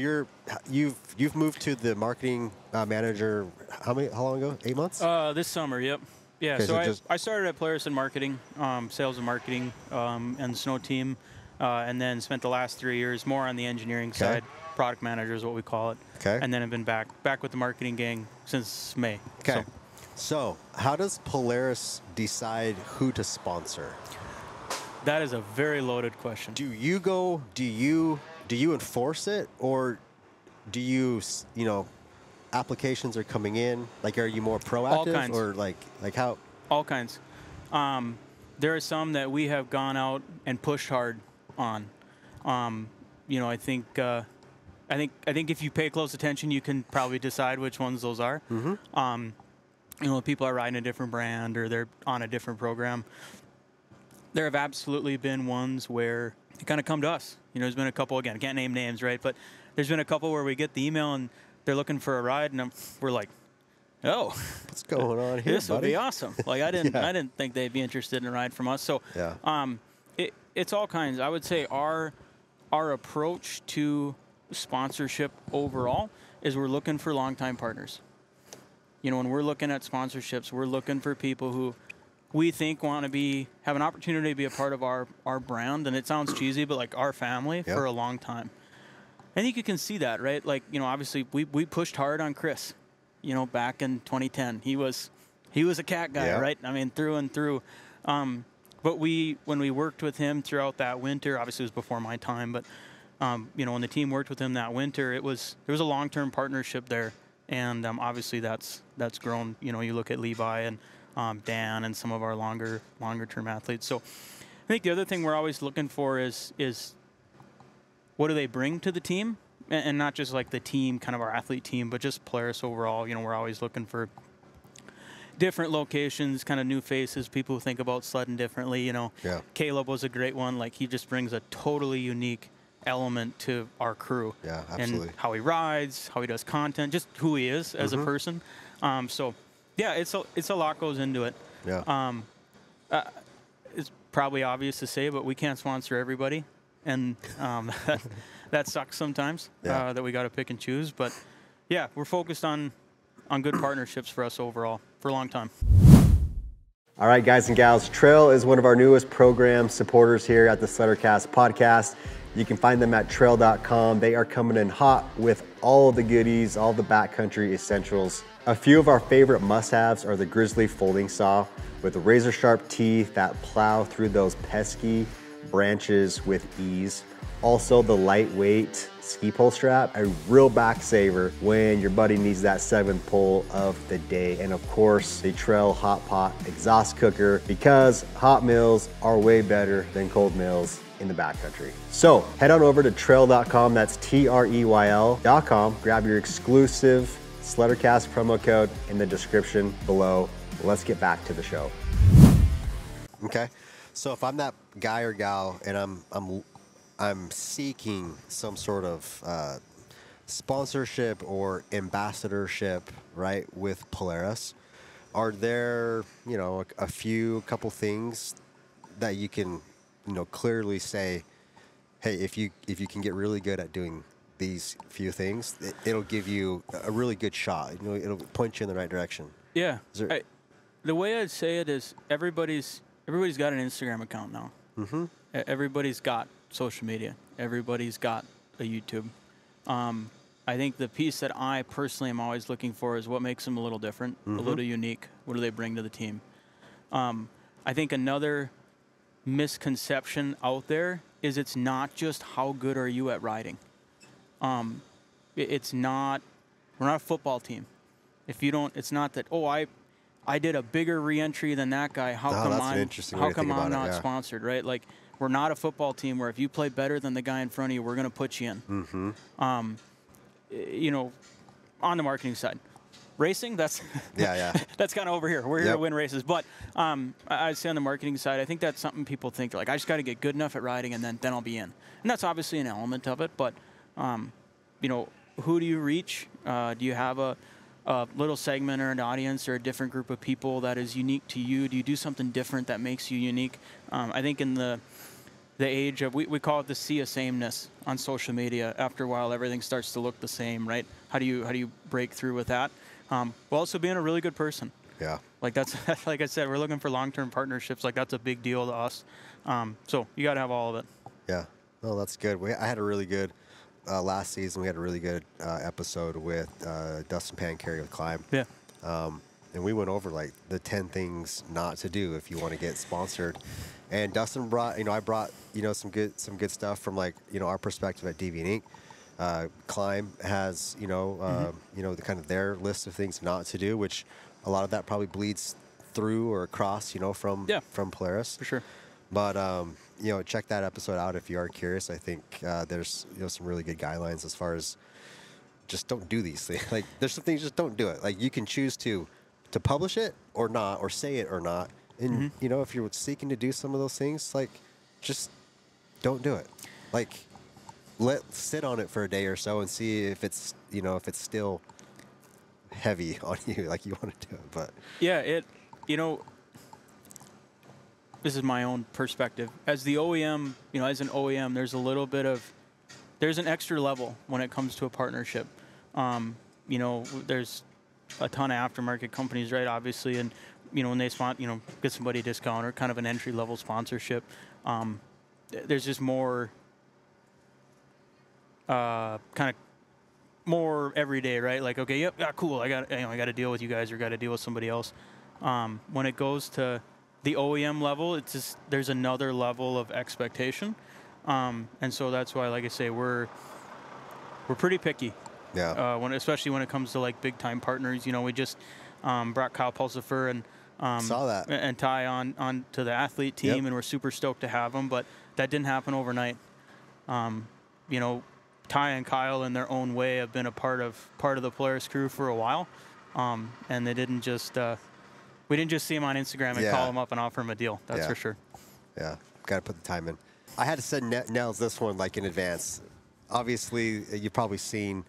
you've moved to the marketing manager. How long ago? 8 months? This summer. Yep. Yeah. Okay, so I started at Polaris in marketing, sales and marketing, and snow team, and then spent the last 3 years more on the engineering side. Product manager is what we call it. Okay. And then I've been back with the marketing gang since May. Okay. So how does Polaris decide who to sponsor? That is a very loaded question. Do you enforce it, or do you applications are coming in? Like, are you more proactive? All kinds. Or like how? All kinds. There are some that we have gone out and pushed hard on. I think if you pay close attention, you can probably decide which ones those are. Mm-hmm. People are riding a different brand, or they're on a different program. There have absolutely been ones where they kind of come to us. There's been a couple, again, I can't name names, right? But there's been a couple where we get the email and they're looking for a ride, and we're like, oh, what's going on here, this buddy? would be awesome. Like, I didn't think they'd be interested in a ride from us. So it's all kinds. I would say our approach to sponsorship overall is we're looking for longtime partners. When we're looking at sponsorships, we're looking for people who we think want to have an opportunity to be a part of our brand, and it sounds cheesy, but like our family for a long time. I think you can see that, right? Like, obviously we pushed hard on Chris, back in 2010. He was a cat guy, right? I mean, through and through. But when we worked with him throughout that winter, obviously it was before my time, but when the team worked with him that winter, there was a long-term partnership there, and obviously that's grown. You look at Levi and Dan and some of our longer-term athletes. So I think the other thing we're always looking for is what do they bring to the team, and not just like the team, kind of our athlete team, but just Polaris overall. We're always looking for different locations, kind of new faces, people who think about sledding differently. Caleb was a great one. Like, he just brings a totally unique element to our crew. Yeah, absolutely. And how he rides, how he does content, just who he is as a person. It's a lot goes into it. Yeah. It's probably obvious to say, but we can't sponsor everybody, and that sucks sometimes. That we got to pick and choose. But yeah, we're focused on good partnerships for us overall for a long time. All right, guys and gals, Trail is one of our newest program supporters here at the Sledder Cast podcast. You can find them at trail.com. They are coming in hot with all the goodies, all the backcountry essentials. A few of our favorite must-haves are the Grizzly folding saw with razor sharp teeth that plow through those pesky branches with ease. Also the lightweight ski pole strap, a real back saver when your buddy needs that 7th pole of the day. And of course, the Trail Hot Pot exhaust cooker, because hot meals are way better than cold meals in the backcountry. So head on over to trail.com, that's TREYL.com, grab your exclusive Sleddercast promo code in the description below. Let's get back to the show. Okay, so if I'm that guy or gal and I'm seeking some sort of sponsorship or ambassadorship, right, with Polaris, are there, a couple things that you can, clearly say, hey, if you can get really good at doing these few things, it'll give you a really good shot. It'll point you in the right direction. Yeah. The way I'd say it is everybody's got an Instagram account now. Mm-hmm. Everybody's got social media. Everybody's got a YouTube. I think the piece that I personally am always looking for is what makes them a little different, a little unique. What do they bring to the team? I think another misconception out there is it's not just how good are you at riding. It's not, we're not a football team. If you don't, it's not that, oh, I did a bigger reentry than that guy. How come I'm not sponsored, right? Like, we're not a football team where if you play better than the guy in front of you, we're going to put you in. You know, on the marketing side. Racing, that's that's kind of over here. We're here to win races. But I'd say on the marketing side, I think that's something people think, like, I just got to get good enough at riding and then I'll be in. And that's obviously an element of it. But, you know, who do you reach? Do you have a little segment or an audience or a different group of people that is unique to you? Do you do something different that makes you unique? I think in the age of, we call it the sea of sameness on social media. After a while, everything starts to look the same, right? How do you break through with that? While also being a really good person. Yeah. Like that's like I said, we're looking for long-term partnerships. Like that's a big deal to us. So you got to have all of it. Yeah. No, that's good. I had a really good last season. We had a really good episode with Dustin Pancari with Climb. Yeah. And we went over like the 10 things not to do if you want to get sponsored. And Dustin brought, I brought, some good stuff from like, our perspective at Deviant Inc. Climb has, the kind of their list of things not to do, which a lot of that probably bleeds through or across, from Polaris. For sure. But, check that episode out if you are curious. I think there's, some really good guidelines as far as just don't do these things. Like, there's some things, just don't do it. Like, you can choose to publish it or not, or say it or not. And, if you're seeking to do some of those things, like, just don't do it. Like, sit on it for a day or so and see if it's, if it's still heavy on you, like you want to do it. But yeah, this is my own perspective. As the OEM, as an OEM, there's an extra level when it comes to a partnership. There's a ton of aftermarket companies, right? Obviously, and when they get somebody a discount or kind of an entry level sponsorship, there's just more, kind of more everyday, right? Like, okay, yep, yeah, cool. I got to deal with you guys or got to deal with somebody else. When it goes to the OEM level, it's just there's another level of expectation, and so that's why, like I say, we're pretty picky. Yeah. Especially when it comes to like big time partners, we just brought Kyle Pulsifer and saw that and Ty on to the athlete team, and we're super stoked to have them. But that didn't happen overnight. Ty and Kyle, in their own way, have been a part of the Polaris crew for a while, and they didn't just we didn't just see him on Instagram and call him up and offer him a deal. That's for sure. Yeah, got to put the time in. I had to send Nels this one like in advance. Obviously, you've probably seen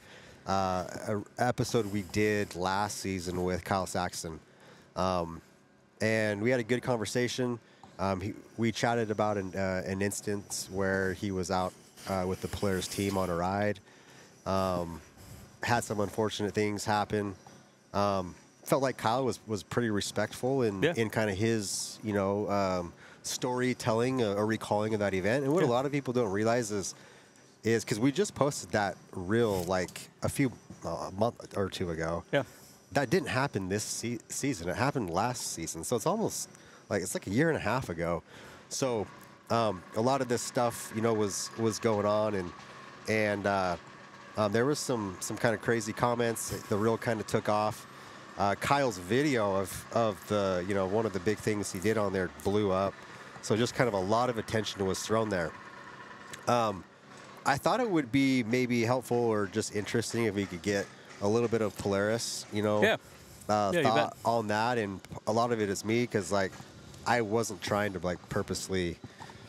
an episode we did last season with Kyle Saxton, and we had a good conversation. We chatted about an instance where he was out with the Polaris team on a ride, had some unfortunate things happen. Felt like Kyle was pretty respectful in kind of his storytelling or recalling of that event. And what a lot of people don't realize is because we just posted that reel like a month or two ago. Yeah, that didn't happen this season. It happened last season, so it's almost like it's like a year and a half ago. So a lot of this stuff, was going on, and there was some kind of crazy comments. The reel kind of took off. Kyle's video of the one of the big things he did on there blew up. So just kind of a lot of attention was thrown there. I thought it would be maybe helpful or just interesting if we could get a little bit of Polaris, thought on that. And a lot of it is me because, like, I wasn't trying to, like, purposely,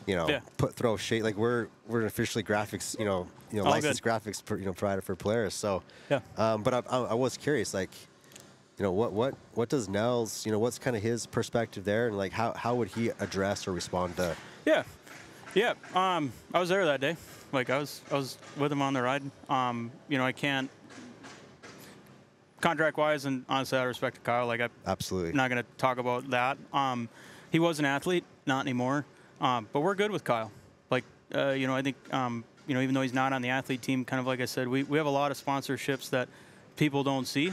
throw shade. Like, we're officially graphics, licensed graphics, provider for Polaris. So, but I was curious, like, what does Nels, what's kind of his perspective there, and like how would he address or respond to? Yeah. I was there that day. Like I was with him on the ride. I can't contract wise, and honestly, I respect Kyle. Like I'm absolutely not going to talk about that. He was an athlete, not anymore. But we're good with Kyle. Like I think even though he's not on the athlete team, kind of like I said, we have a lot of sponsorships that people don't see.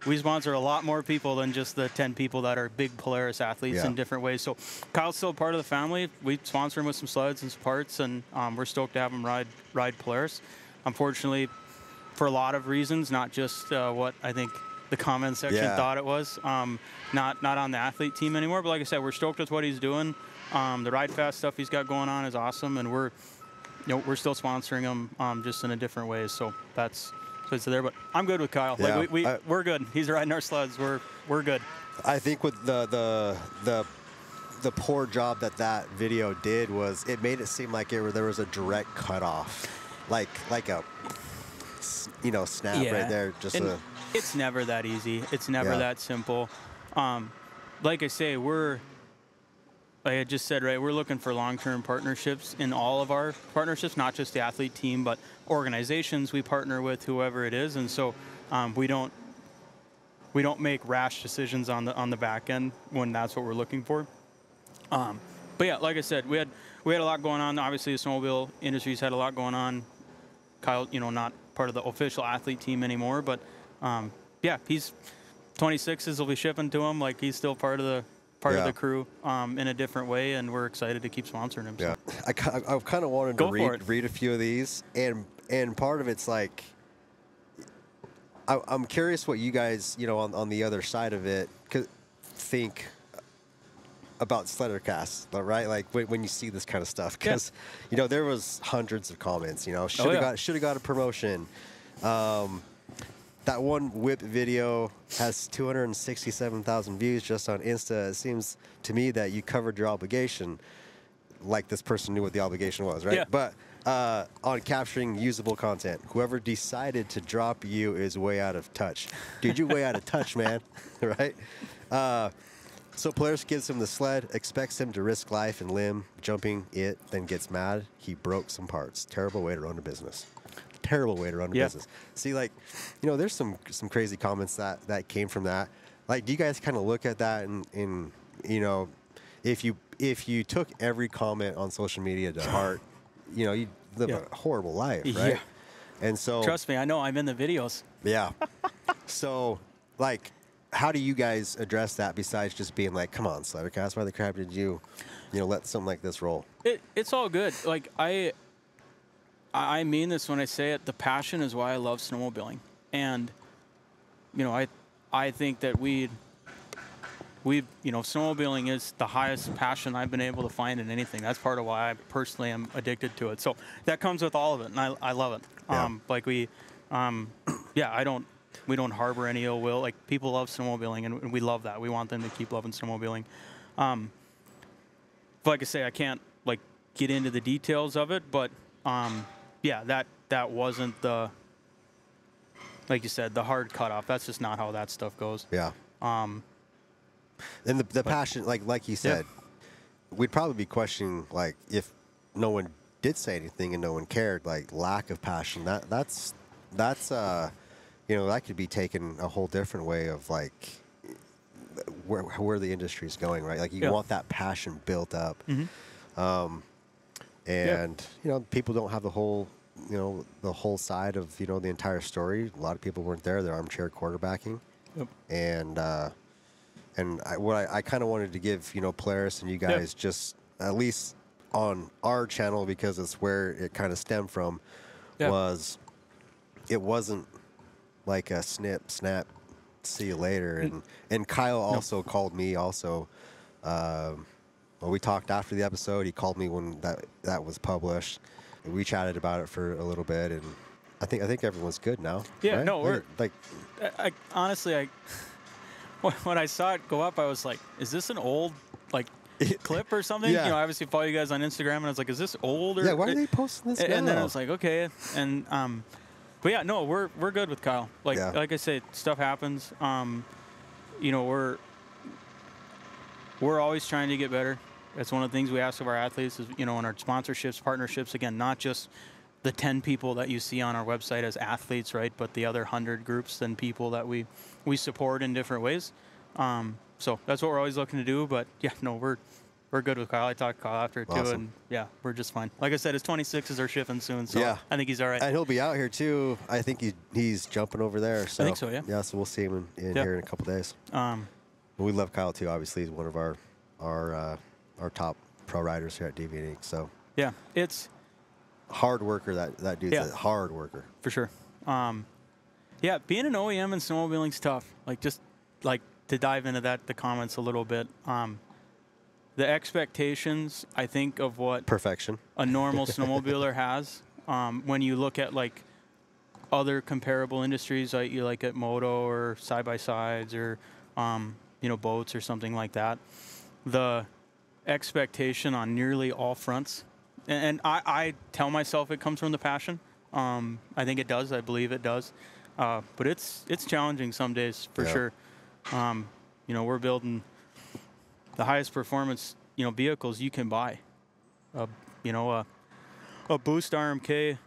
we sponsor a lot more people than just the 10 people that are big Polaris athletes in different ways. So Kyle's still part of the family. We sponsor him with some sleds and some parts, and we're stoked to have him ride Polaris. Unfortunately, for a lot of reasons, not just what I think the comment section thought it was, not on the athlete team anymore. But like I said, we're stoked with what he's doing. The Ride Fast stuff he's got going on is awesome, and we're still sponsoring him just in a different way. So that's it's there. But I'm good with Kyle. Yeah, Like we're good. He's riding our sleds. We're good. I think with the poor job that video did was it made it seem like there was a direct cutoff, like a snap right there. It's never that easy. It's never that simple. Like I say, like I just said, right, we're looking for long-term partnerships in all of our partnerships, not just the athlete team, but organizations we partner with, whoever it is. And so we don't make rash decisions on the back end when that's what we're looking for. But yeah, like I said, we had a lot going on. Obviously, the snowmobile industry's had a lot going on. Kyle, not part of the official athlete team anymore, but yeah, he's 26s will be shipping to him. Like he's still part of the crew in a different way, and we're excited to keep sponsoring him. Yeah, so. I kind of wanted to read a few of these, and part of it's like I'm curious what you guys on the other side of it think about Sledder Cast, right? Like when you see this kind of stuff, because there was hundreds of comments. Should have got a promotion. That one whip video has 267,000 views just on Insta. It seems to me that you covered your obligation, like this person knew what the obligation was, right? Yeah. But on capturing usable content, whoever decided to drop you is way out of touch. Dude, you're way out of touch, man, right? So Polaris gives him the sled, expects him to risk life and limb jumping it, then gets mad. He broke some parts. Terrible way to run a business. Terrible way to run a business. See, like, there's some crazy comments that came from that. Like, do you guys kind of look at that and if you took every comment on social media to heart, you'd live a horrible life, right? Yeah. And so trust me, I know. I'm in the videos. Yeah. So, like, how do you guys address that besides just being like, come on, Sledder Cast, why the crap did you let something like this roll? It's all good. Like, I mean this when I say it. The passion is why I love snowmobiling, and I think that snowmobiling is the highest passion I've been able to find in anything. That's part of why I personally am addicted to it. So that comes with all of it, and I love it. Yeah. We don't harbor any ill will. Like, people love snowmobiling, and we love that. We want them to keep loving snowmobiling. But like I say, I can't get into the details of it, but yeah, that wasn't like you said, the hard cutoff. That's just not how that stuff goes. Yeah. And the passion, like you said, we'd probably be questioning, like, if no one did say anything and no one cared, like, lack of passion. That's that could be taken a whole different way of, like, where the industry is going, right? Like, you want that passion built up. Mm-hmm. And people don't have the whole side of the entire story. A lot of people weren't there. They're armchair quarterbacking. Yep. And I kind of wanted to give Polaris and you guys just at least on our channel, because it's where it kind of stemmed from, was it wasn't like a snip snap, see you later. And Kyle also called me also. Well, we talked after the episode. He called me when that was published. We chatted about it for a little bit, and I think everyone's good now. Yeah, right? no, we're like. Honestly, when I saw it go up, I was like, "Is this an old clip or something?" Yeah. I obviously follow you guys on Instagram, and I was like, "Is this old?" Or, why are they posting this now? And then I was like, "Okay," and but yeah, no, we're good with Kyle. Like I say, stuff happens. We're always trying to get better. That's one of the things we ask of our athletes is, in our sponsorships, partnerships, again, not just the 10 people that you see on our website as athletes, right, but the other 100 groups and people that we support in different ways. So that's what we're always looking to do. But, yeah, no, we're good with Kyle. I talked to Kyle after it too, Awesome. and yeah, we're just fine. Like I said, his 26s are shipping soon, so Yeah. I think he's all right. And he'll be out here too. I think he's jumping over there. So. I think so, yeah. Yeah, so we'll see him in Yeah. here in a couple days. We love Kyle too. Obviously, he's one of our top pro riders here at Deviant Inc. So yeah, it's hard worker. That dude's Yeah. a hard worker. for sure. Yeah, being an OEM and snowmobiling's tough. Like just like to dive into the comments a little bit. The expectations, I think, of what Perfection. a normal snowmobiler has, when you look at like other comparable industries, like you like at moto or side by sides or boats or something like that, the expectation on nearly all fronts, and I tell myself it comes from the passion. I think it does. I believe it does. But it's challenging some days for sure. We're building the highest performance, vehicles you can buy. A Boost RMK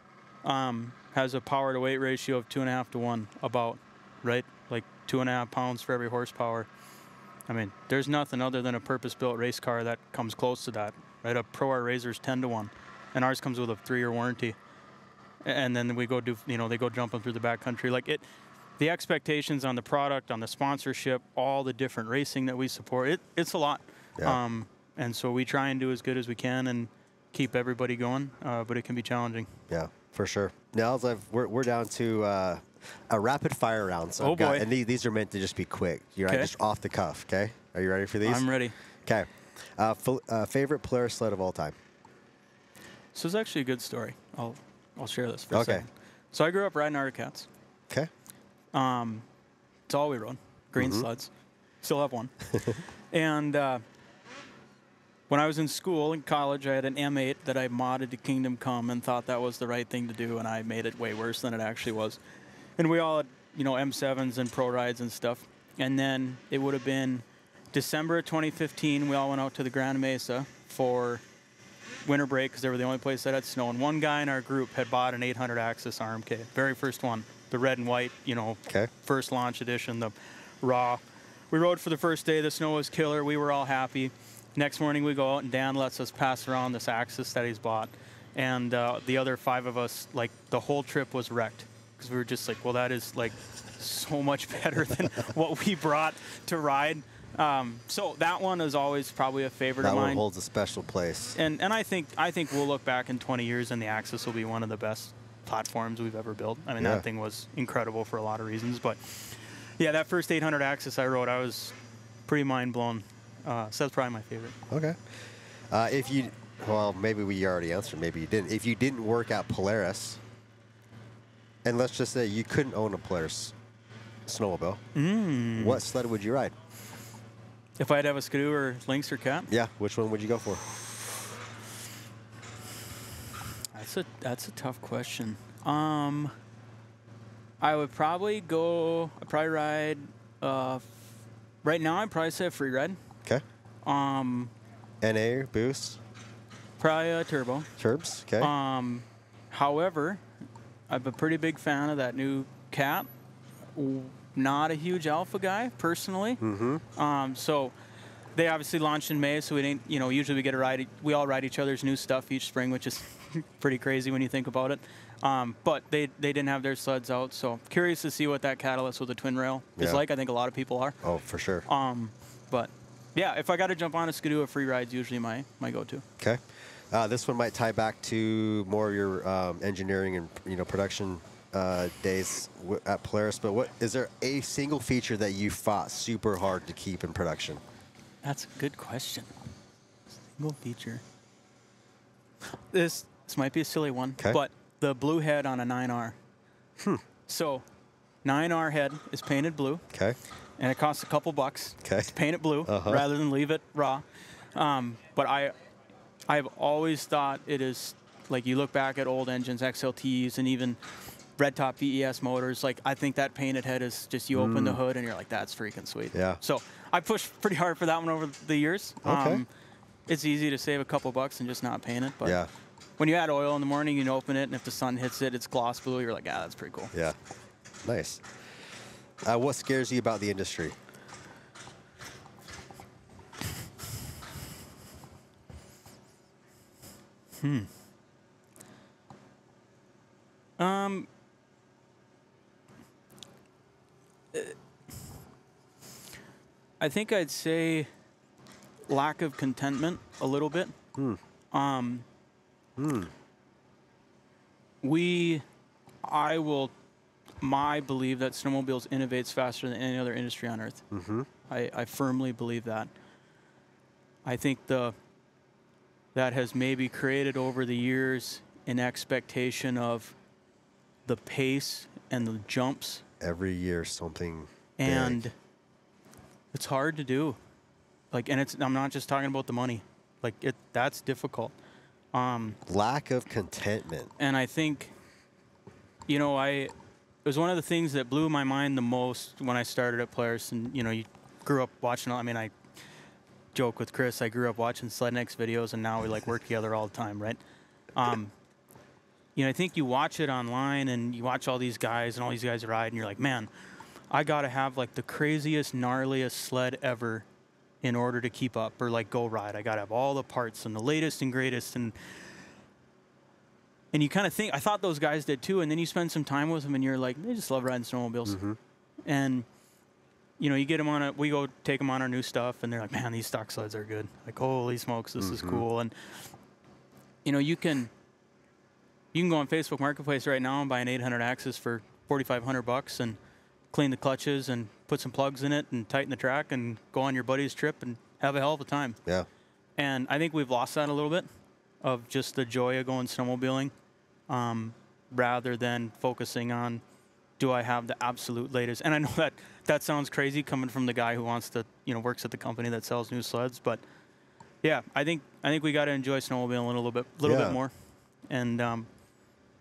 has a power to weight ratio of 2.5 to 1, about, right? Like 2.5 pounds for every horsepower. I mean, there's nothing other than a purpose-built race car that comes close to that, right? A Pro R Razor's 10 to 1, and ours comes with a 3-year warranty. And then we go do, they go jumping through the backcountry. Like the expectations on the product, on the sponsorship, all the different racing that we support, it's a lot. Yeah. And so we try and do as good as we can and keep everybody going, but it can be challenging. Yeah, for sure. Nels, we're down to a rapid fire round. So Oh, boy. And these are meant to just be quick. You're right, Okay. just off the cuff. Okay. Are you ready for these? I'm ready. Okay. Favorite Polaris sled of all time? So it's actually a good story. I'll share this for a Okay. second. So I grew up riding Arctic Cats. Okay. It's all we rode, green sleds. Still have one. And when I was in school, in college, I had an M8 that I modded to Kingdom Come and thought that was the right thing to do, and I made it way worse than it actually was. And we all had, M7s and pro rides and stuff. And then it would have been December of 2015, we all went out to the Grand Mesa for winter break because they were the only place that had snow. And one guy in our group had bought an 800 Axis RMK, very first one, the red and white, Okay. first launch edition, the raw. We rode for the first day. The snow was killer. We were all happy. Next morning we go out and Dan lets us pass around this Axis that he's bought. And the other 5 of us, like the whole trip was wrecked because we were just like, well, that is like so much better than what we brought to ride. So that one is always probably a favorite That of one mine. holds a special place. And I think we'll look back in 20 years and the Axis will be one of the best platforms we've ever built. I mean, Yeah. that thing was incredible for a lot of reasons. But yeah, that first 800 Axis I rode, I was pretty mind blown. So that's probably my favorite. Okay. Maybe we already answered. Maybe you didn't. If you didn't work at Polaris, and let's just say you couldn't own a Polaris snowmobile, what sled would you ride? If I'd have a Skidoo or Lynx or Cat, Yeah. Which one would you go for? that's a tough question. I would probably ride. Right now, I'd probably say a free ride. Okay. NA boost, Probably a turbo. turbs. Okay. However, I'm a pretty big fan of that new Cat. Not a huge Alpha guy, personally. So they obviously launched in May, so we didn't, usually we all ride each other's new stuff each spring, which is pretty crazy when you think about it. But they didn't have their sleds out, so curious to see what that Catalyst with a twin rail is Yeah. like. I think a lot of people are. Oh, for sure. But yeah, if I got to jump on a Skidoo, a free ride's usually my go-to. Okay. This one might tie back to more of your engineering and production days at Polaris. But is there a single feature that you fought super hard to keep in production? That's a good question. Single feature. This might be a silly one, 'Kay. but the blue head on a 9R. So 9R head is painted blue, Okay. and it costs a couple bucks 'Kay. to paint it blue rather than leave it raw. But I've always thought it is, like, you look back at old engines, XLTs, and even red top VES motors, like, I think that painted head is just, you open the hood and you're like, that's freaking sweet. Yeah. So I pushed pretty hard for that one over the years. Okay. It's easy to save a couple bucks and just not paint it, but Yeah. when you add oil in the morning, you can open it, and if the sun hits it, it's gloss blue. You're like, that's pretty cool. Yeah. Nice. What scares you about the industry? I think I'd say lack of contentment a little bit. I believe that snowmobiles innovates faster than any other industry on earth. I firmly believe that. I think that has maybe created over the years an expectation of the pace and the jumps. Every year something And big. it's hard to do. Like, and I'm not just talking about the money. Like, that's difficult. Lack of contentment. And I think, you know, it was one of the things that blew my mind the most when I started at Polaris. And, you know, you grew up watching, I mean, I joke with Chris, I grew up watching Slednex videos, and now we, like, work together all the time, right? You know, I think you watch it online, and you watch all these guys, and all these guys ride, and you're like, man, I got to have, like, the craziest, gnarliest sled ever in order to keep up or, like, go ride. I got to have all the parts and the latest and greatest, and you kind of think, I thought those guys did too, and then you spend some time with them, and you're like, they just love riding snowmobiles. And, you know, you get them we go take them on our new stuff, and they're like, man, these stock sleds are good. Like, holy smokes, this is cool. And, you know, you can go on Facebook Marketplace right now and buy an 800 Axis for $4,500 and clean the clutches and put some plugs in it and tighten the track and go on your buddy's trip and have a hell of a time. Yeah. And I think we've lost that a little bit of just the joy of going snowmobiling, rather than focusing on, do I have the absolute latest? And I know that sounds crazy coming from the guy who wants to, you know, works at the company that sells new sleds, but yeah, I think we got to enjoy snowmobiling a little bit more, and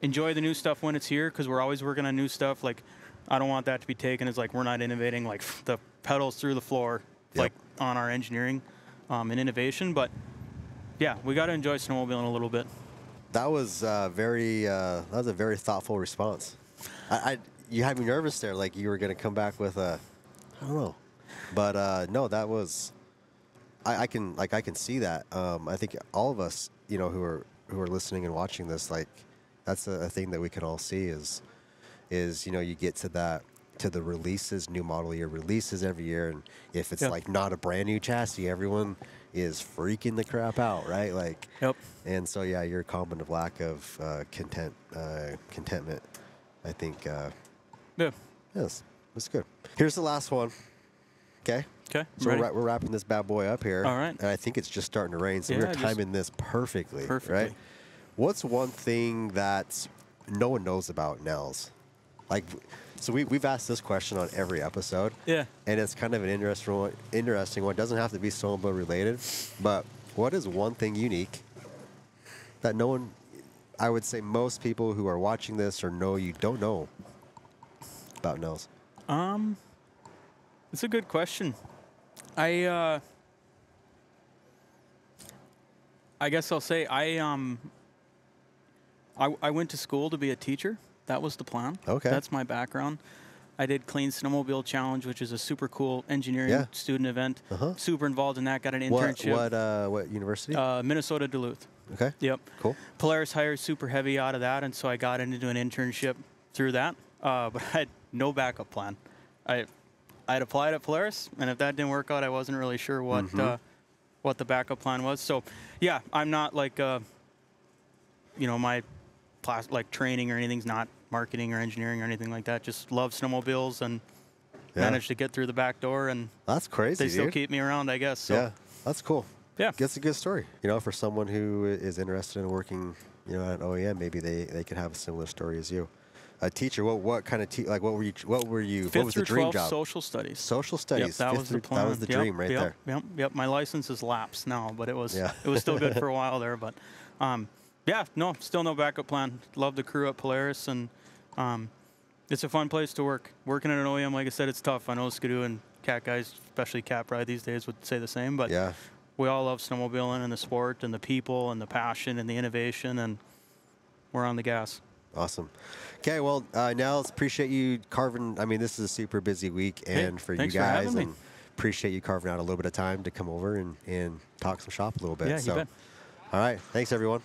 enjoy the new stuff when it's here, because we're always working on new stuff. Like, I don't want that to be taken as like we're not innovating, like the pedals through the floor, like on our engineering and innovation. But yeah, we got to enjoy snowmobiling a little bit. That was a very thoughtful response. You had me nervous there, like you were going to come back with I don't know, but no, that was. I can see that. I think all of us, you know, who are listening and watching this, like, that's a thing that we can all see is you know, you get to the releases, new model year releases every year, and if it's like not a brand new chassis, everyone is freaking the crap out, right? Like, and so yeah, your comment of lack of contentment, I think, yes, that's good. Here's the last one. Okay. Okay. So we're wrapping this bad boy up here. All right. And I think it's just starting to rain, so we're timing this perfectly. Right? What's one thing that no one knows about Nels? Like, so we've asked this question on every episode. Yeah. And it's kind of an interesting one. It doesn't have to be snowmobile related, but what is one thing unique that no one, I would say most people who are watching this or know you don't know about Nels? It's a good question. I guess I'll say I went to school to be a teacher. That was the plan. Okay. That's my background. I did Clean Snowmobile Challenge, which is a super cool engineering student event. Super involved in that. Got an internship. What university? Minnesota Duluth. Okay. Yep. Cool. Polaris hired super heavy out of that, and so I got into an internship through that. But I had no backup plan. I'd applied at Polaris, and if that didn't work out, I wasn't really sure what the backup plan was. So, yeah, I'm not like, you know, my class, like training or anything's not marketing or engineering or anything like that. Just love snowmobiles and managed to get through the back door, and that's crazy. They still keep me around, I guess. So. Yeah, that's cool. Yeah, that's a good story. You know, for someone who is interested in working, you know, at an OEM, maybe they could have a similar story as you. A teacher, what kind of like what were you? What was the dream job? Social studies. Social studies. Yep, that was the plan. That was the dream right there. Yep. My license is lapsed now, but it was still good for a while there. But yeah, no, still no backup plan. Love the crew at Polaris, and it's a fun place to work. Working at an OEM, like I said, it's tough. I know Skidoo and Cat guys, especially Cat Pride these days, would say the same. But we all love snowmobiling and the sport and the people and the passion and the innovation, and we're on the gas. Awesome. Okay, well, Nels, appreciate you carving. I mean, this is a super busy week, and for you guys, and appreciate you carving out a little bit of time to come over and talk some shop a little bit. Yeah, you bet. All right, thanks everyone.